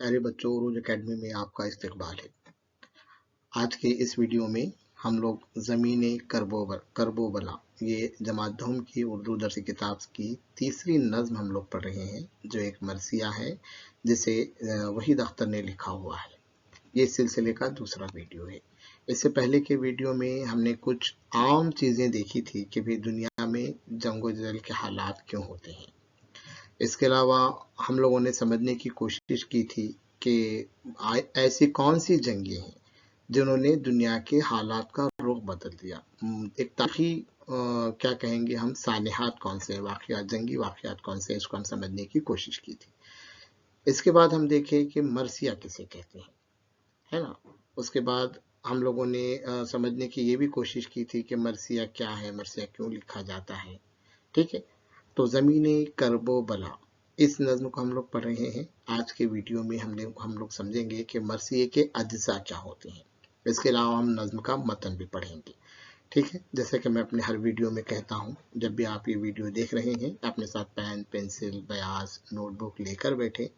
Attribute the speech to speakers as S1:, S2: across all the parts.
S1: प्यारे बच्चों, उरूज एकेडमी में आपका इस्तकबाल है। आज के इस वीडियो में हम लोग ज़मीन करबोबला ये जमात दहम की उर्दू दरसी किताब की तीसरी नज़्म हम लोग पढ़ रहे हैं, जो एक मरसिया है जिसे वहीद अख्तर ने लिखा हुआ है। ये सिलसिले का दूसरा वीडियो है। इससे पहले के वीडियो में हमने कुछ आम चीज़ें देखी थी कि भाई दुनिया में जंग जदल के हालात क्यों होते हैं। इसके अलावा हम लोगों ने समझने की कोशिश की थी कि ऐसी कौन सी जंगें हैं जिन्होंने दुनिया के हालात का रुख बदल दिया। एक तारीखी क्या कहेंगे हम, सानिहात कौन से वाक़यात, जंगी वाक़यात कौन से, इसको हम समझने की कोशिश की थी। इसके बाद हम देखें कि मरसिया किसे कहते हैं, है ना। उसके बाद हम लोगों ने समझने की ये भी कोशिश की थी कि मरसिया क्या है, मरसिया क्यों लिखा जाता है। ठीक है, तो ज़मीन करबोबला इस नज़्म को हम लोग पढ़ रहे हैं। आज के वीडियो में हम लोग समझेंगे कि मरसिए के अज्जा क्या होते हैं। इसके अलावा हम नज़्म का मतन भी पढ़ेंगे। ठीक है, जैसे कि मैं अपने हर वीडियो में कहता हूँ, जब भी आप ये वीडियो देख रहे हैं अपने साथ पेन, पेंसिल, बयास, नोटबुक लेकर बैठे,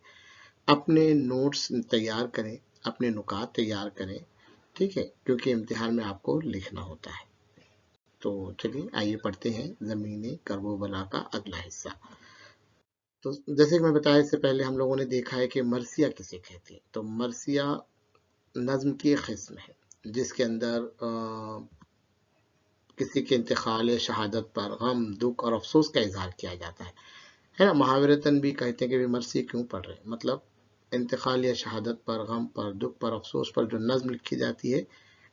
S1: अपने नोट्स तैयार करें, अपने नुकात तैयार करें। ठीक है, क्योंकि इम्तिहान में आपको लिखना होता है। तो चलिए आइए पढ़ते हैं ज़मीन करबोबला का अगला हिस्सा। तो जैसे कि मैं बताया, इससे पहले हम लोगों ने देखा है कि मरसिया किसे कहते हैं। तो मरसिया नज़्म की एक किस्म है जिसके अंदर किसी के इंतकाल या शहादत पर गम, दुख और अफसोस का इजहार किया जाता है ना। मुहावरतन भी कहते हैं कि मरसिया क्यों पढ़ रहे हैं, मतलब इंतकाल या शहादत पर, गम पर, दुख पर, अफसोस पर जो नज़्म लिखी जाती है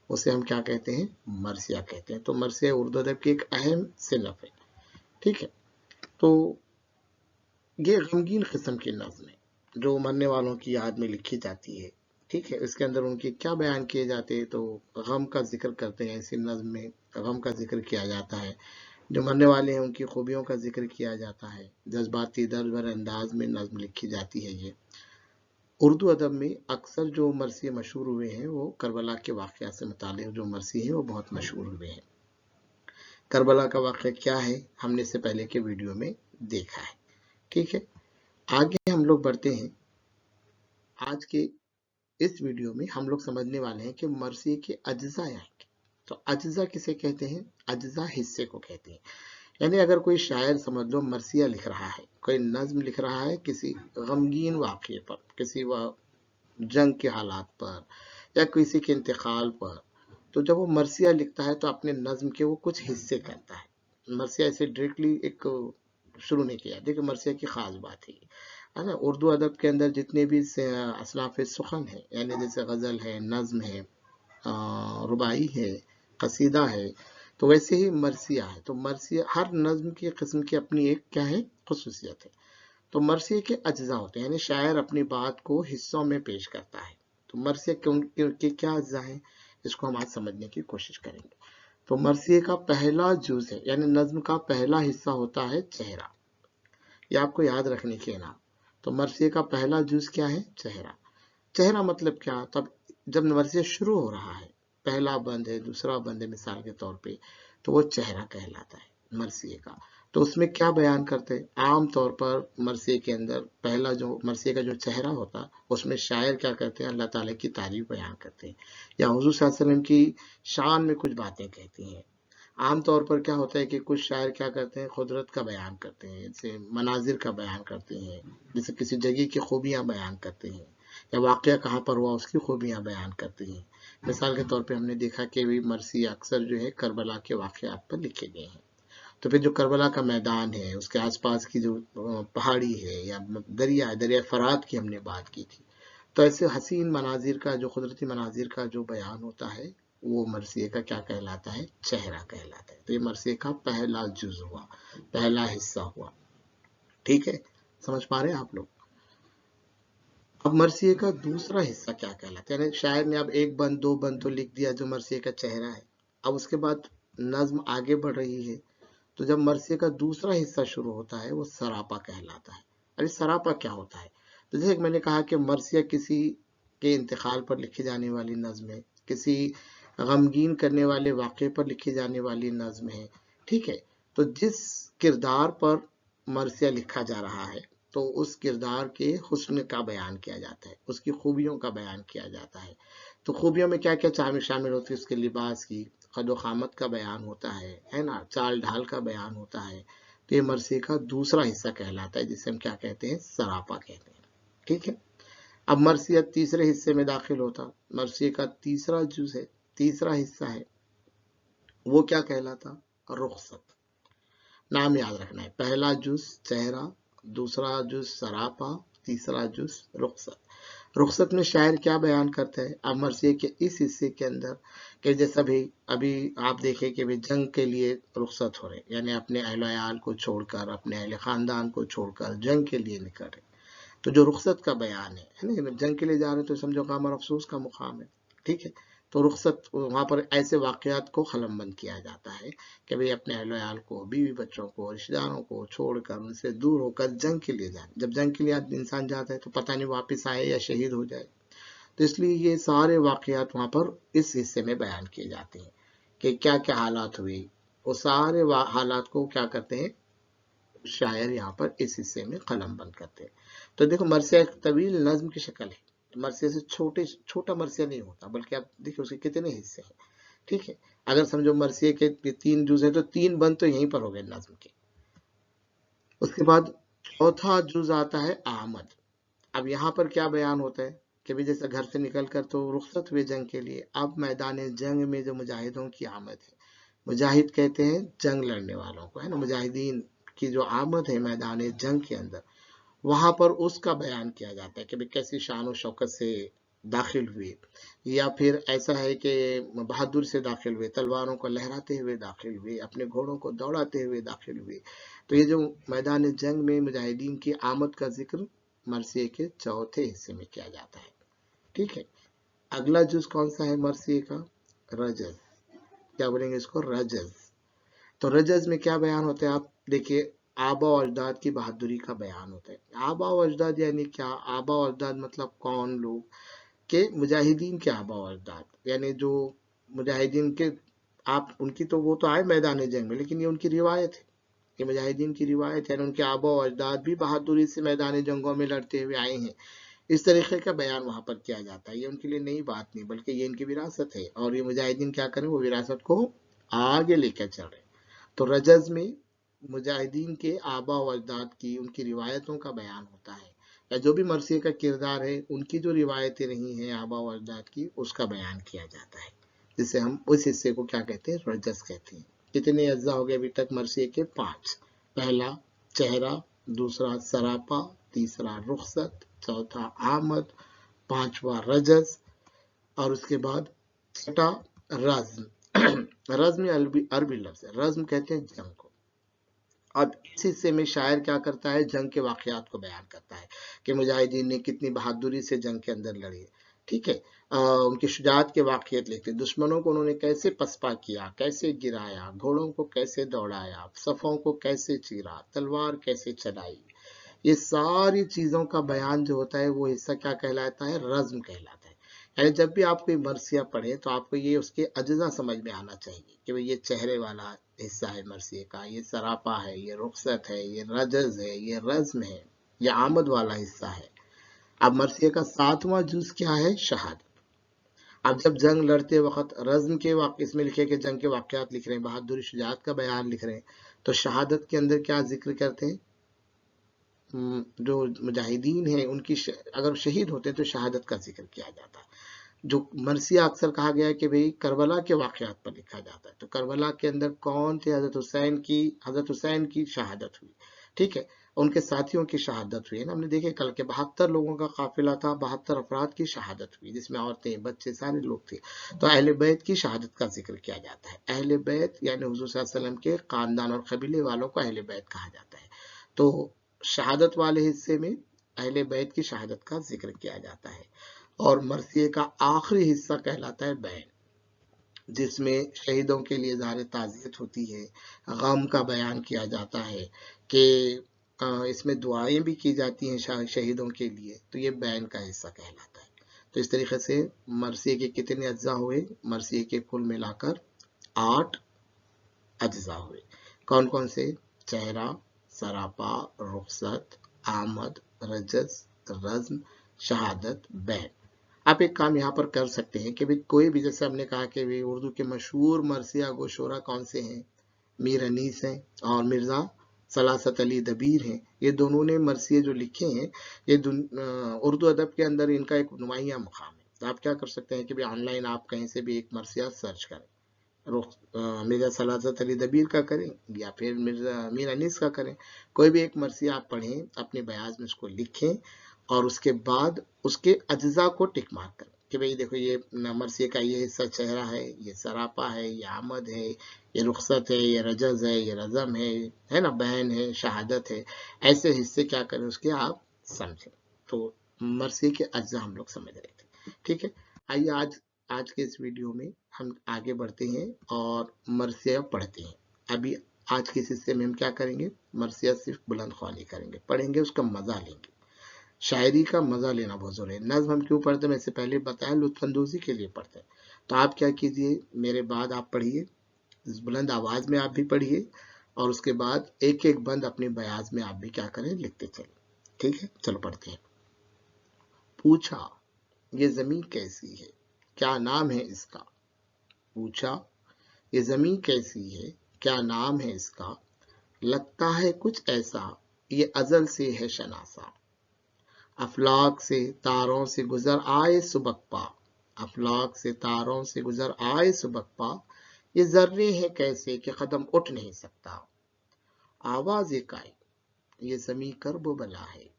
S1: उसे हम क्या कहते हैं, मरसिया कहते हैं। तो मरसिया उर्दू अदब की एक अहम सिनफ है। ठीक है, तो ये गमगीन किस्म की नज़्म है जो मरने वालों की याद में लिखी जाती है। ठीक है, इसके अंदर उनके क्या बयान किए जाते हैं, तो गम का जिक्र करते हैं। इसी नज़्म में गम का जिक्र किया जाता है। जो मरने वाले हैं उनकी खूबियों का जिक्र किया जाता है। जज्बाती दर्द भरे अंदाज में नज़्म लिखी जाती है। ये उर्दू अदब में अक्सर जो मरसिए मशहूर हुए हैं वो करबला के वाक़या से मुताल्लिक़ जो मरसिए हैं वो बहुत मशहूर हुए हैं। करबला का वाक़या क्या है हमने इससे पहले के वीडियो में देखा है। ठीक है, आगे हम लोग बढ़ते हैं। आज के इस वीडियो में हम लोग समझने वाले हैं कि मरसिए के अज्जा आएंगे। तो अज्जा किसे कहते हैं, अज्जा हिस्से को कहते हैं। यानी अगर कोई शायर समझ लो मरसिया लिख रहा है, कोई नज्म लिख रहा है किसी गमगीन वाक़ये पर, किसी जंग के हालात पर या किसी के इंतकाल पर, तो जब वो मरसिया लिखता है तो अपने नज्म के वो कुछ हिस्से कहता है। मरसिया ऐसे डायरेक्टली एक शुरू नहीं किया। देखिए मरसिया की खास बात है ना। उर्दू अदब के अंदर जितने भी असनाफ सुखन है, यानी जैसे गज़ल है, नज्म है, रुबाई है, कसीदा है, तो वैसे ही मरसिया है। तो मरसिया हर नज्म की किस्म की अपनी एक क्या है, खुसूसियत है। तो मरसिया के अज्जा होते हैं, यानी शायर अपनी बात को हिस्सों में पेश करता है। तो मरसिया के क्या अज्जा है, इसको हम आज समझने की कोशिश करेंगे। तो मरसिया का पहला जुज़ है, यानी नज्म का पहला हिस्सा होता है चेहरा। ये आपको याद रखने के नाम। तो मरसिया का पहला जुज़ क्या है, चेहरा। चेहरा मतलब क्या, तब जब मरसिया शुरू हो रहा है, पहला बंद है, दूसरा बंद है मिसाल के तौर पे, तो वो चेहरा कहलाता है मरसिए का। तो उसमें क्या बयान करते हैं, आम तौर पर मरसिए के अंदर पहला जो मरसिए का जो चेहरा होता है उसमें शायर क्या करते हैं, अल्लाह ताला की तारीफ बयान करते हैं या हुजूर सल्लल्लाहु अलैहि वसल्लम की शान में कुछ बातें कहती हैं। आम तौर पर क्या होता है कि कुछ शायर क्या करते हैं, कुदरत का बयान करते हैं, जैसे मनाजिर का बयान करते हैं, जैसे किसी जगह की खूबियाँ बयान करते हैं या वाक़या कहाँ पर हुआ उसकी खूबियाँ बयान करते हैं। मिसाल के तौर पे हमने देखा कि भी मरसी अक्सर जो है करबला के वाक़यात पर लिखे गए हैं। तो फिर जो करबला का मैदान है उसके आसपास की जो पहाड़ी है या दरिया, दरिया फरात की हमने बात की थी, तो ऐसे हसीन मनाजिर का, जो कुदरती मनाजिर का जो बयान होता है वो मरसिए का क्या कहलाता है, चेहरा कहलाता है। तो ये मरसिए का पहला जुज हुआ, पहला हिस्सा हुआ। ठीक है, समझ पा रहे हैं आप लोग। अब मरसिए का दूसरा हिस्सा क्या कहलाता है, यानी शायर ने अब एक बंद, दो बंद तो लिख दिया जो मरसिए का चेहरा है। अब उसके बाद नज्म आगे बढ़ रही है, तो जब मरसिए का दूसरा हिस्सा शुरू होता है वो सरापा कहलाता है। अरे सरापा क्या होता है, तो जैसे मैंने कहा कि मरसिया किसी के इंतकाल पर लिखी जाने वाली नज्म है, किसी गमगीन करने वाले वाक़े पर लिखी जाने वाली नज्म है। ठीक है, तो जिस किरदार पर मरसिया लिखा जा रहा है تو اس کردار کے حسن کا بیان کیا جاتا ہے، اس کی خوبیوں کا بیان کیا جاتا ہے۔ تو خوبیوں میں کیا کیا شامل ہوتی ہے؟ اس کے لباس کی، قد و قامت کا بیان ہوتا ہے نا، چال ڈھال کا بیان ہوتا ہے۔ تو یہ مرثیے کا دوسرا حصہ کہلاتا ہے، جسے ہم کیا کہتے ہیں؟ سراپا کہتے ہیں، ٹھیک ہے۔ اب مرثیہ تیسرے حصے میں داخل ہوتا، مرثیے کا تیسرا جز ہے، تیسرا حصہ ہے، وہ کیا کہلاتا؟ رخصت۔ نام یاد رکھنا ہے، پہلا جز چہرہ، دوسرا جز سراپا، تیسرا جز رخصت۔ رخصت میں شاعر کیا بیان کرتا ہے؟ اب مرثیے کے اس حصے کے اندر کہ جیسا بھی ابھی آپ دیکھیں کہ جنگ کے لیے رخصت ہو رہے، یعنی اپنے اہل وعیال کو چھوڑ کر، اپنے اہل خاندان کو چھوڑ کر جنگ کے لیے نکل رہے، تو جو رخصت کا بیان ہے نا، جنگ کے لیے جا رہے تو سمجھو غم اور افسوس کا مقام ہے، ٹھیک ہے۔ تو رخصت وہاں پر ایسے واقعات کو قلم بند کیا جاتا ہے کہ بھئی اپنے اہل وعیال کو، بیوی بچوں کو، رشتہ داروں کو چھوڑ کر، ان سے دور ہو کر جنگ کے لیے جائیں۔ جب جنگ کے لیے انسان جاتا ہے تو پتہ نہیں واپس آئے یا شہید ہو جائے، تو اس لیے یہ سارے واقعات وہاں پر اس حصے میں بیان کیے جاتے ہیں کہ کیا کیا حالات ہوئے۔ وہ سارے حالات کو کیا کرتے ہیں؟ شاعر یہاں پر اس حصے میں قلم بند کرتے ہیں۔ تو دیکھو مرثیہ ایک طویل نظم کی شکل ہے، مرثیہ سے چھوٹا مرثیہ نہیں ہوتا، بلکہ آپ دیکھیں اس کے کتنے حصے ہیں، ٹھیک ہے۔ اگر سمجھو مرثیے کے 3 جز ہیں تو 3 بند تو یہیں پر ہو گئے نظم کے۔ اس کے بعد چوتھا جز آتا ہے آمد۔ اب یہاں پر کیا بیان ہوتا ہے کہ بھی جیسے گھر سے نکل کر تو رخصت ہوئے جنگ کے لیے، اب میدان جنگ میں جو مجاہدوں کی آمد ہے، مجاہد کہتے ہیں جنگ لڑنے والوں کو، ہے نا، مجاہدین کی جو آمد ہے میدان جنگ کے اندر، وہاں پر اس کا بیان کیا جاتا ہے کہ بھی کیسی شان و شوکت سے داخل ہوئے، یا پھر ایسا ہے کہ بہادر سے داخل ہوئے، تلواروں کو لہراتے ہوئے داخل ہوئے، اپنے گھوڑوں کو دوڑاتے ہوئے داخل ہوئے۔ تو یہ جو میدان جنگ میں مجاہدین کی آمد کا ذکر مرثیے کے چوتھے حصے میں کیا جاتا ہے، ٹھیک ہے۔ اگلا جز کون سا ہے مرثیے کا؟ رجز۔ کیا بولیں گے اس کو؟ رجز۔ تو رجز میں کیا بیان ہوتا ہے؟ آپ دیکھیے، آبا و اجداد کی بہادری کا بیان ہوتا ہے۔ آبا و اجداد یعنی کیا؟ آبا و اجداد مطلب کون لوگ؟ کہ مجاہدین کے آبا و اجداد، یعنی جو مجاہدین کے، آپ ان کی تو وہ تو آئے میدان جنگ میں، لیکن یہ ان کی روایت ہے، کہ مجاہدین کی روایت ہے، ان کے آبا و اجداد بھی بہادری سے میدان جنگوں میں لڑتے ہوئے آئے ہیں۔ اس طریقے کا بیان وہاں پر کیا جاتا ہے۔ یہ ان کے لیے نئی بات نہیں، بلکہ یہ ان کی وراثت ہے، اور یہ مجاہدین کیا کریں؟ وہ وراثت کو آگے لے کر چل رہے ہیں۔ تو رجز میں مجاہدین کے آبا و اجداد کی، ان کی روایتوں کا بیان ہوتا ہے، یا جو بھی مرثیے کا کردار ہے ان کی جو روایتیں رہی ہیں آبا و اجداد کی، اس کا بیان کیا جاتا ہے، جسے ہم اس حصے کو کیا کہتے ہیں؟ رجز کہتے ہیں۔ کتنے اجزاء ہو گئے ابھی تک مرثیے کے؟ 5۔ پہلا چہرہ، دوسرا سراپا، تیسرا رخصت، چوتھا آمد، پانچواں رجز، اور اس کے بعد چھٹا رزم۔ رزم عربی لفظ ہے، رزم کہتے ہیں جنگ کو۔ اب اس حصے میں شاعر کیا کرتا ہے؟ جنگ کے واقعات کو بیان کرتا ہے کہ مجاہدین نے کتنی بہادری سے جنگ کے اندر لڑی، ٹھیک ہے۔ ان کی شجاعت کے واقعات لکھتے، دشمنوں کو انہوں نے کیسے پسپا کیا، کیسے گرایا، گھوڑوں کو کیسے دوڑایا، صفوں کو کیسے چیرا، تلوار کیسے چلائی۔ یہ ساری چیزوں کا بیان جو ہوتا ہے وہ حصہ کیا کہلاتا ہے؟ رزم کہلاتا ہے۔ یعنی جب بھی آپ کوئی مرثیہ پڑھیں تو آپ کو یہ اس کے اجزاء سمجھ میں آنا چاہیے کہ یہ چہرے والا حصہ ہے مرثیے کا، یہ سراپا ہے، یہ رخصت ہے، یہ رجز ہے، یہ رزم ہے، یہ آمد والا حصہ ہے۔ اب مرثیے کا 7واں جز کیا ہے؟ شہادت۔ اب جب جنگ لڑتے وقت رزم کے واقع اس میں لکھے کہ جنگ کے واقعات لکھ رہے ہیں، بہادری شجاعت کا بیان لکھ رہے ہیں، تو شہادت کے اندر کیا ذکر کرتے ہیں؟ جو مجاہدین ہیں ان کی اگر شہید ہوتے ہیں تو شہادت کا ذکر کیا جاتا ہے۔ جو مرثیہ اکثر کہا گیا ہے کہ بھئی کربلا کے واقعات پر لکھا جاتا ہے، تو کربلا کے اندر کون تھے؟ حضرت حسین کی شہادت ہوئی، ٹھیک ہے، ان کے ساتھیوں کی شہادت ہوئی ہے نا۔ ہم نے دیکھے کل کے 72 لوگوں کا قافلہ تھا، 72 افراد کی شہادت ہوئی، جس میں عورتیں، بچے، سارے لوگ تھے۔ تو اہل بیت کی شہادت کا ذکر کیا جاتا ہے۔ اہل بیت یعنی حضور صلی اللہ علیہ وسلم کے خاندان اور قبیلے والوں کو اہل بیت کہا جاتا ہے۔ تو شہادت والے حصے میں اہل بیت کی شہادت کا ذکر کیا جاتا ہے۔ اور مرثیے کا آخری حصہ کہلاتا ہے بیان، جس میں شہیدوں کے لیے اظہار تعزیت ہوتی ہے، غم کا بیان کیا جاتا ہے، کہ اس میں دعائیں بھی کی جاتی ہیں شہیدوں کے لیے، تو یہ بیان کا حصہ کہلاتا ہے۔ تو اس طریقے سے مرثیے کے کتنے اجزاء ہوئے؟ مرثیے کے کل ملا کر 8 اجزاء ہوئے۔ کون کون سے؟ چہرہ، سراپا، رخصت، आमद, रजस, रज्म, शहादत, बैन। आप एक काम यहाँ पर कर सकते हैं कि भी कोई भी, जैसे हमने कहा कि भी उर्दू के मशहूर मरसिया गो शोरा कौन से हैं, मीर अनीस हैं और मिर्ज़ा सलासत अली दबीर हैं। ये दोनों ने मरसिए जो लिखे हैं, ये उर्दू अदब के अंदर इनका एक नुमाइया मुकाम है। तो आप क्या कर सकते हैं कि भी ऑनलाइन आप कहीं से भी एक मरसिया सर्च करें, मिर्ज़ा सलासत अली दबीर का करें या फिर मिर्ज़ा मीर अनीस का करें, कोई भी एक मरसिया आप पढ़ें, अपने बयाज में उसको लिखें और उसके बाद उसके अज्जा को टिक मार करें कि भाई देखो ये मरसिए का ये हिस्सा चेहरा है, ये सरापा है, ये आमद है, ये रुखसत है, ये रजज है, ये रज़म है ना, बहन है, शहादत है। ऐसे हिस्से क्या करें उसके आप समझें। तो मरसिए के अज्जा हम लोग समझ रहे थे, ठीक है। आइए आज के इस वीडियो में हम आगे बढ़ते हैं और मरसिया पढ़ते हैं। अभी आज के हिस्से में हम क्या करेंगे, मरसिया सिर्फ बुलंद ख्वानी करेंगे, पढ़ेंगे, उसका मजा लेंगे। शायरी का मजा लेना बहुत जरूरी है। नज्म हम क्यों पढ़ते हैं, मैं इससे पहले बताया, लुत्फानंदोजी के लिए पढ़ते हैं। तो आप क्या कीजिए, मेरे बाद आप पढ़िए, बुलंद आवाज में आप भी पढ़िए और उसके बाद एक एक बंद अपने बयाज में आप भी क्या करें, लिखते चले, ठीक है। चलो पढ़ते हैं। पूछा ये जमीन कैसी है, क्या नाम है इसका। पूछा ये जमीन कैसी है, क्या नाम है इसका। लगता है कुछ ऐसा, ये अजल से है शनासा। अफलाक से तारों से गुजर आए सुबकपा। अफलाक से तारों से गुजर आए सुबकपा। ये जर्रे हैं कैसे कि कदम उठ नहीं सकता। आवाज इकाई ये जमी करब बला है।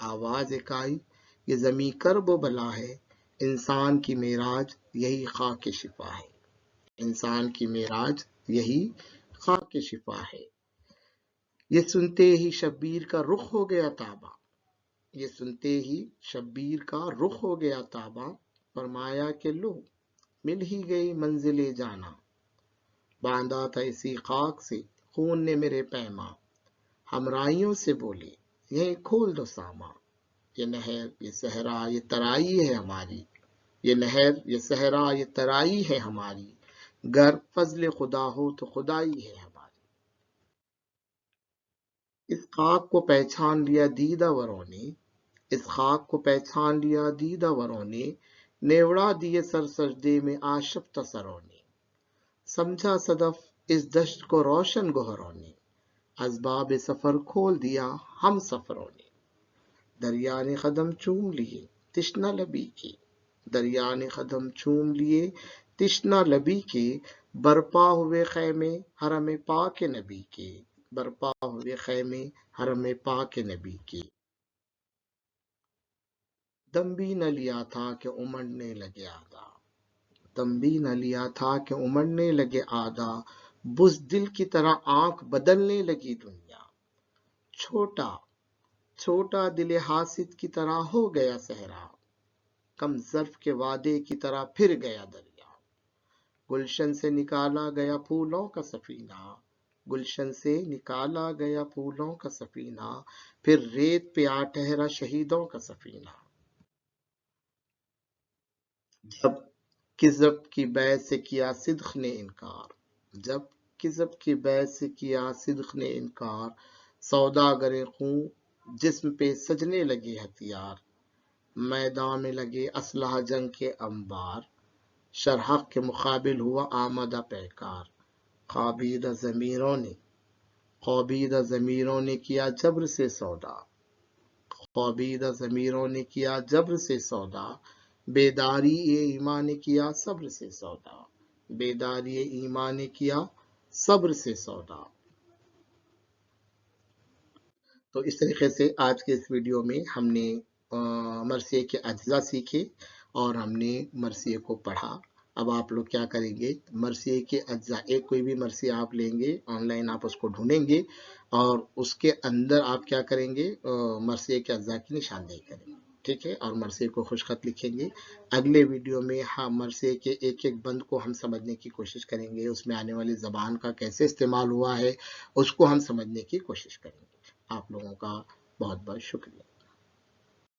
S1: आवाज इकाई ये जमी करब बला है। इंसान की मेराज यही खाक शिफा है। इंसान की मेराज यही खाक शिफा है। ये सुनते ही शब्बीर का रुख हो गया ताबा। ये सुनते ही शब्बीर का रुख हो गया ताबा। फरमाया कि लो मिल ही गई मंजिले जाना। बांधा था इसी खाक से खून ने मेरे पैमा। हमराइयों से बोले यही खोल दो सामा। ये नहर ये सहरा ये तराई है हमारी। ये नहर ये सहरा ये तराई है हमारी। गर फजल खुदा हो तो खुदाई है हमारी। इस खाक को पहचान लिया दीदावरों ने। इस खाक को पहचान लिया दीदावरों ने। नेवड़ा दिए सर सजदे में आशफ्ता सरों ने। समझा सदफ इस दश्त को रोशन गोहरों ने। असबाब सफर खोल दिया हम सफरों ने। दरिया ने कदम चूम लिए तिश्ना लबी की। दरिया ने कदम चूम लिए तिश्ना लबी के। बरपा हुए खैमे हरम पाक नबी के। बरपा हुए खैमे हरम पाक नबी के। दम भी न लिया था कि उमड़ने लगे आदा। दम भी न लिया था कि उमड़ने लगे आदा। बुज़दिल की तरह आंख बदलने लगी दुनिया। छोटा छोटा दिल हासिद की तरह हो गया सहरा। कम ज़र्फ के वादे की तरह फिर गया दरिया। गुलशन से निकाला गया फूलों का सफीना। गुलशन से निकाला गया फूलों का सफीना। फिर रेत पे आ ठहरा शहीदों का सफीना। जब किज़ब की बैत से किया सिद्क ने इनकार। जब किज़ब की बैत से किया सिद्क ने इनकार। सौदागरे खूं जिस्म पे सजने लगे हथियार। मैदान में लगे असलहा जंग के अंबार। शरहक के मुकाबिल हुआ आमदा पैकार। ख्वाबीदा ज़मीरों ने किया जब्र से सौदा। ख्वाबीदा ज़मीरों ने किया जब्र से सौदा। बेदारी ये ईमान ने किया सब्र से सौदा। बेदारी ये ईमान ने किया सब्र से सौदा। तो इस तरीके से आज के इस वीडियो में हमने मरसिए के अज्जा सीखे और हमने मरसिए को पढ़ा। अब आप लोग क्या करेंगे, मरसिए के अज्जा, एक कोई भी मरसिया आप लेंगे, ऑनलाइन आप उसको ढूंढेंगे और उसके अंदर आप क्या करेंगे, मरसिए के अज्जा की निशानदेही करेंगे, ठीक है, और मरसिए को खुशखत लिखेंगे। अगले वीडियो में हम मरसिए के एक एक बंद को हम समझने की कोशिश करेंगे, उसमें आने वाली ज़बान का कैसे इस्तेमाल हुआ है उसको हम समझने की कोशिश करेंगे। आप लोगों का बहुत बहुत शुक्रिया।